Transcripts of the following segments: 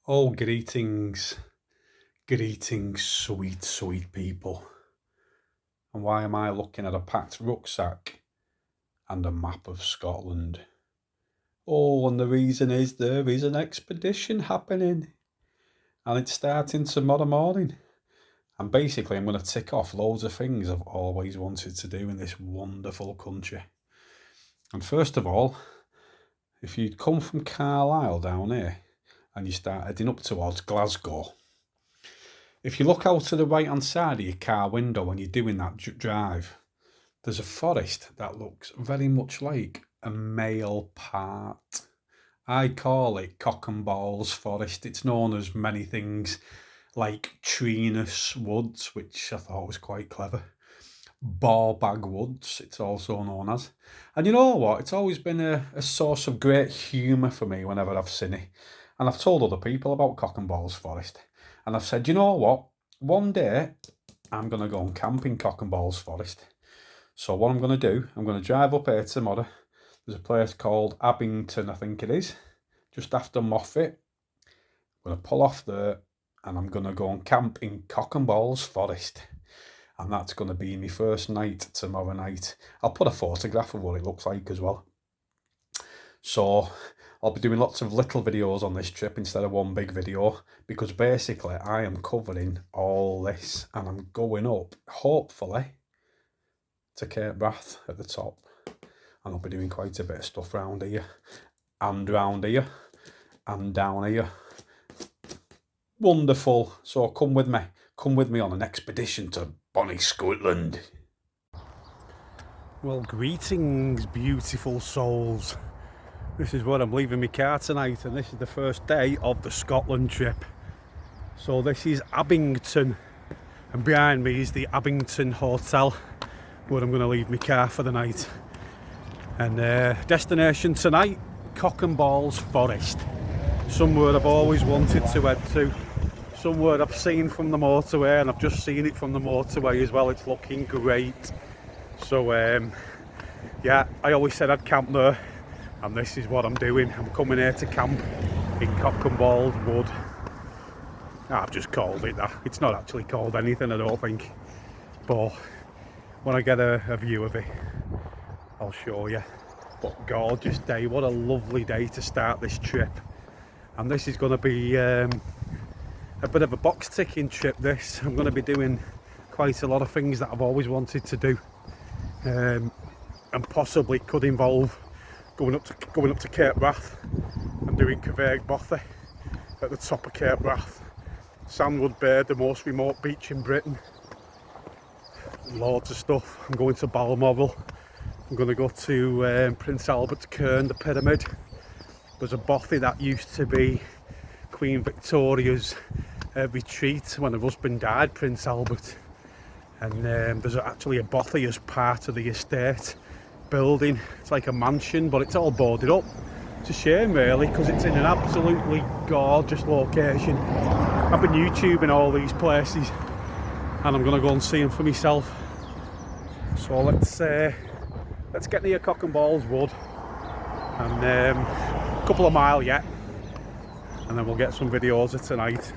Oh, greetings, greetings, sweet, sweet people. And why am I looking at a packed rucksack and a map of Scotland? Oh, and the reason is there is an expedition happening, and it's starting tomorrow morning. And basically, I'm going to tick off loads of things I've always wanted to do in this wonderful country. And first of all, if you'd come from Carlisle down here and you start heading up towards Glasgow, if you look out to the right hand side of your car window when you're doing that drive, there's a forest that looks very much like a male part. I call it Cock and Balls Forest. It's known as many things like Treenis Woods, which I thought was quite clever. Ballbag Woods, it's also known as. And you know what? It's always been a source of great humour for me whenever I've seen it. And I've told other people about Cock and Balls Forest. And I've said, you know what? One day I'm going to go and camp in Cock and Balls Forest. So what I'm going to do, I'm going to drive up here tomorrow. There's a place called Abington, I think it is, just after Moffat. I'm going to pull off there and I'm going to go and camp in Cock and Balls Forest. And that's going to be my first night tomorrow night. I'll put a photograph of what it looks like as well. So I'll be doing lots of little videos on this trip instead of one big video, because basically I am covering all this and I'm going up, hopefully, to Cape Wrath at the top. And I'll be doing quite a bit of stuff round here and round here and down here. Wonderful. So come with me on an expedition to bonny Scotland. Well, greetings, beautiful souls. This is where I'm leaving my car tonight, and this is the first day of the Scotland trip. So this is Abington, and behind me is the Abington Hotel, where I'm going to leave my car for the night. And destination tonight, Cock and Balls Forest. Somewhere I've always wanted to head to. Somewhere I've seen from the motorway, and I've just seen it from the motorway as well. It's looking great. So yeah, I always said I'd camp there, and this is what I'm doing. I'm coming here to camp in Cock and Balls Wood. I've just called it that. It's not actually called anything, I don't think. But when I get a view of it, I'll show you. But gorgeous day. What a lovely day to start this trip. And this is going to be a bit of a box ticking trip, this. I'm going to be doing quite a lot of things that I've always wanted to do, and possibly could involve going up to Cape Wrath and doing Caveig Bothy at the top of Cape Wrath. Sandwood Bay, the most remote beach in Britain. Loads of stuff. I'm going to Balmoral. I'm going to go to Prince Albert's Cairn, the pyramid. There's a bothy that used to be Queen Victoria's retreat when her husband died, Prince Albert. And there's actually a bothy as part of the estate building. It's like a mansion, but it's all boarded up. It's a shame really, because it's in an absolutely gorgeous location. I've been YouTubing all these places, and I'm going to go and see them for myself. So let's get near Cock and Balls Wood, and a couple of miles yet, and then we'll get some videos of tonight.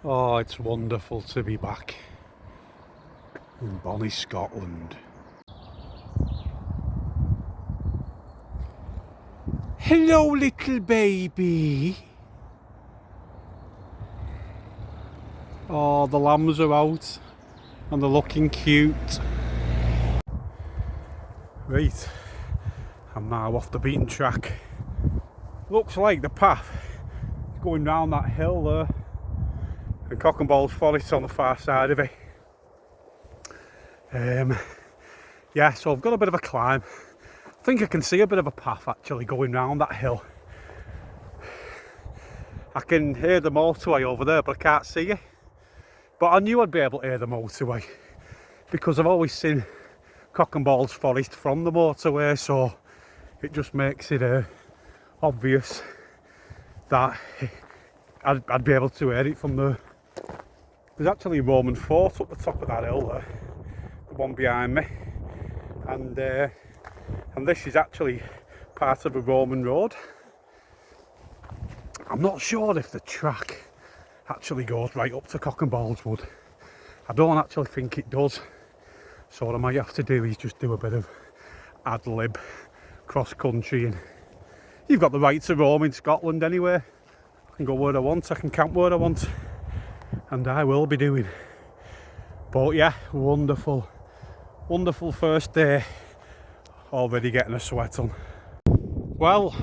Oh, it's wonderful to be back in bonny Scotland. Hello, little baby. Oh, the lambs are out and they're looking cute. Right, I'm now off the beaten track. Looks like the path is going round that hill there. And Cock and Balls Forest on the far side of it. Yeah, so I've got a bit of a climb. I think I can see a bit of a path actually going round that hill. I can hear the motorway over there, but I can't see it. But I knew I'd be able to hear the motorway because I've always seen Cock and Balls Forest from the motorway, so it just makes it obvious that I'd be able to hear it from the... There's actually a Roman fort up the top of that hill there, the one behind me, and this is actually part of a Roman road. I'm not sure if the track actually goes right up to Cock and Balls Wood. I don't actually think it does, so what I might have to do is just do a bit of ad-lib cross country. And you've got the right to roam in Scotland anyway. I can go where I want, I can camp where I want, and I will be doing. But yeah, wonderful, wonderful first day. Already getting a sweat on. Well,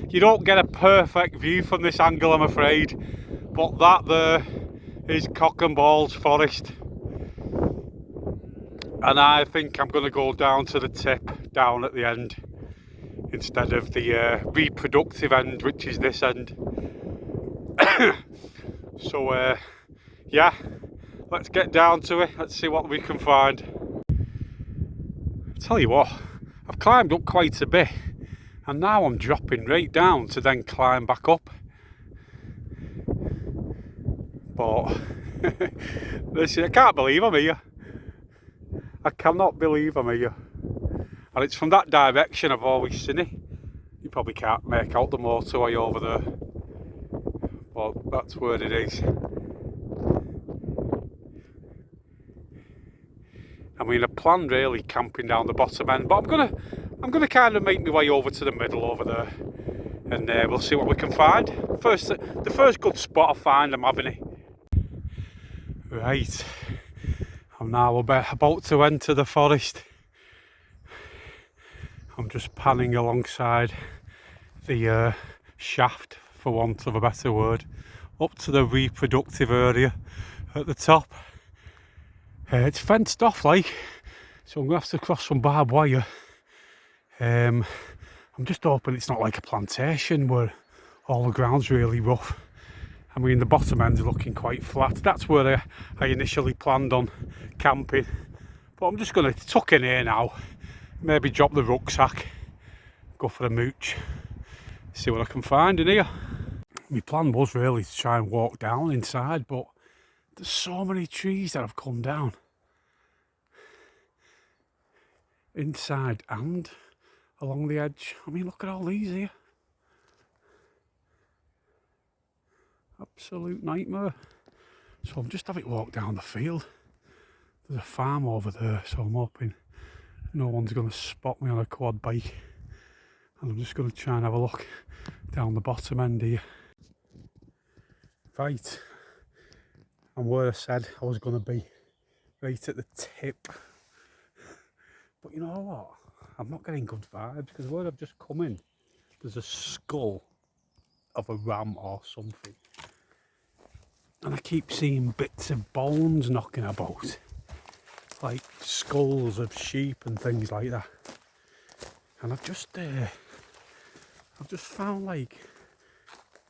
you don't get a perfect view from this angle, I'm afraid, but that there is Cock and Balls Forest, and I think I'm going to go down to the tip down at the end instead of the reproductive end, which is this end. So yeah, let's get down to it. Let's see what we can find. Tell you what, I've climbed up quite a bit, and now I'm dropping right down to then climb back up. But listen, I can't believe I'm here. I cannot believe I'm here. And it's from that direction I've always seen it. You probably can't make out the motorway over there, but that's where it is. I mean, I planned really camping down the bottom end, but I'm gonna kind of make my way over to the middle over there, and we'll see what we can find. The first good spot I find, I'm having it. Right, I'm now about to enter the forest. I'm just panning alongside the shaft, for want of a better word, up to the reproductive area at the top. It's fenced off, like, so I'm going to have to cross some barbed wire. I'm just hoping it's not like a plantation where all the ground's really rough. I mean, the bottom end's looking quite flat. That's where I initially planned on camping. But I'm just going to tuck in here now, maybe drop the rucksack, go for a mooch, see what I can find in here. My plan was really to try and walk down inside, but there's so many trees that have come down. Inside and along the edge. I mean, look at all these here. Absolute nightmare. So I'm just having to walk down the field. There's a farm over there, so I'm hoping no one's going to spot me on a quad bike. And I'm just going to try and have a look down the bottom end here. Right, and where I said I was going to be, right at the tip. But you know what? I'm not getting good vibes, because where I've just come in, there's a skull of a ram or something. And I keep seeing bits of bones knocking about, like skulls of sheep and things like that. And I've just found like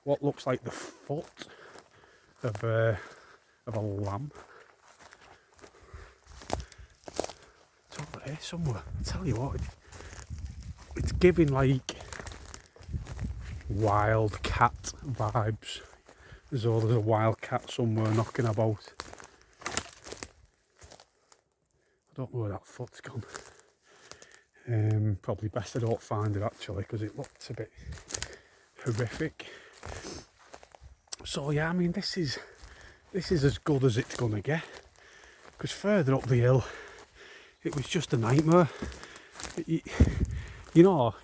what looks like the foot of a lamb. It's over there somewhere. I tell you what, it's giving like wild cat vibes, as though there's a wild cat somewhere knocking about. I don't know where that foot's gone. Probably best I don't find it actually, because it looks a bit horrific. So yeah, I mean, this is as good as it's gonna get, because further up the hill it was just a nightmare. You know,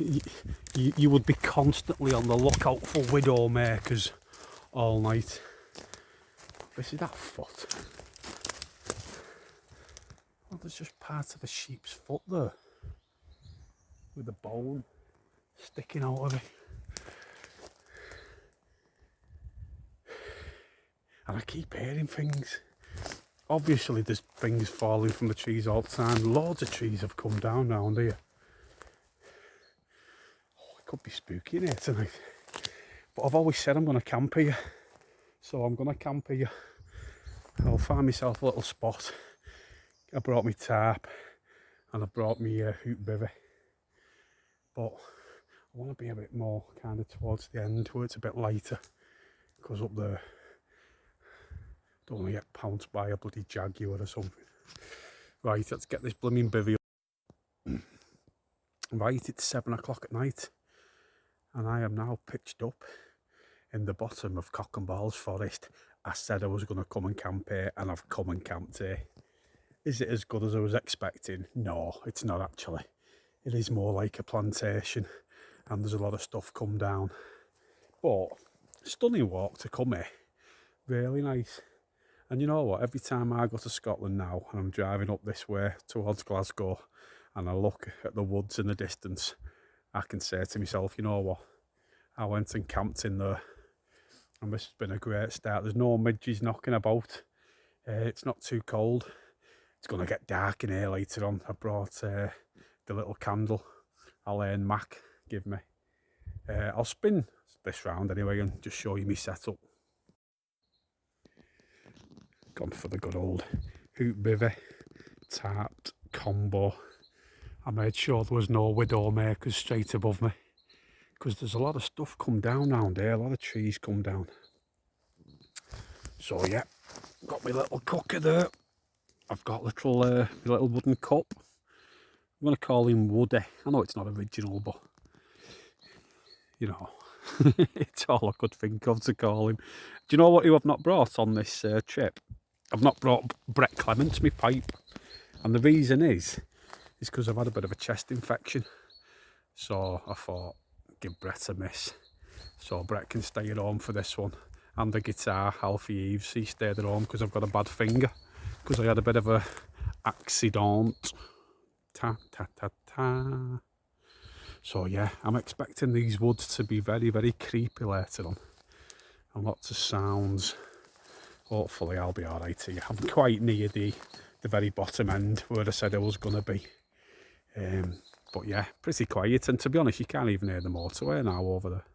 you would be constantly on the lookout for widow makers all night. This is that foot. Well, there's just part of a sheep's foot there, with a bone sticking out of it. And I keep hearing things. Obviously there's things falling from the trees all the time. Loads of trees have come down round here. Oh, it could be spooky in here tonight. But I've always said I'm going to camp here. So I'm going to camp here. I'll find myself a little spot. I brought my tarp and I brought my hoop bivvy. But I want to be a bit more kind of towards the end where it's a bit lighter, Goes up there. Don't want to get pounced by a bloody jaguar or something. Right, let's get this blooming bivvy up. Right, it's 7 o'clock at night, and I am now pitched up in the bottom of Cock and Balls Forest. I said I was going to come and camp here, and I've come and camped here. Is it as good as I was expecting? No, it's not actually. It is more like a plantation, and there's a lot of stuff come down. But stunning walk to come here. Really nice. And you know what? Every time I go to Scotland now, and I'm driving up this way towards Glasgow, and I look at the woods in the distance, I can say to myself, you know what? I went and camped in there, and this has been a great start. There's no midges knocking about. It's not too cold. It's going to get dark in here later on. I brought the little candle Alain Mac give me. I'll spin this round anyway and just show you my setup. Gone for the good old hoop bivvy, tarped combo. I made sure there was no widow makers straight above me, because there's a lot of stuff come down around here, a lot of trees come down. So yeah, got my little cooker there. I've got my little wooden cup. I'm going to call him Woody. I know it's not original, but you know, it's all I could think of to call him. Do you know who I've not brought on this trip? I've not brought Brett Clements, my pipe. And the reason is because I've had a bit of a chest infection. So I thought, give Brett a miss. So Brett can stay at home for this one. And the guitar, Alfie Eves, he stayed at home because I've got a bad finger. Because I had a bit of a accident. Ta ta ta ta. So yeah, I'm expecting these woods to be very, very creepy later on. And lots of sounds. Hopefully I'll be alright here. I'm quite near the very bottom end where I said I was going to be. But yeah, pretty quiet. And to be honest, you can't even hear the motorway now over there.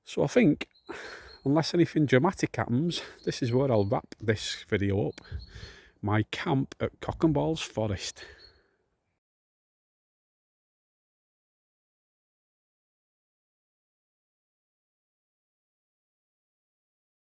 So I think, unless anything dramatic happens, this is where I'll wrap this video up. My camp at Cock and Balls Forest.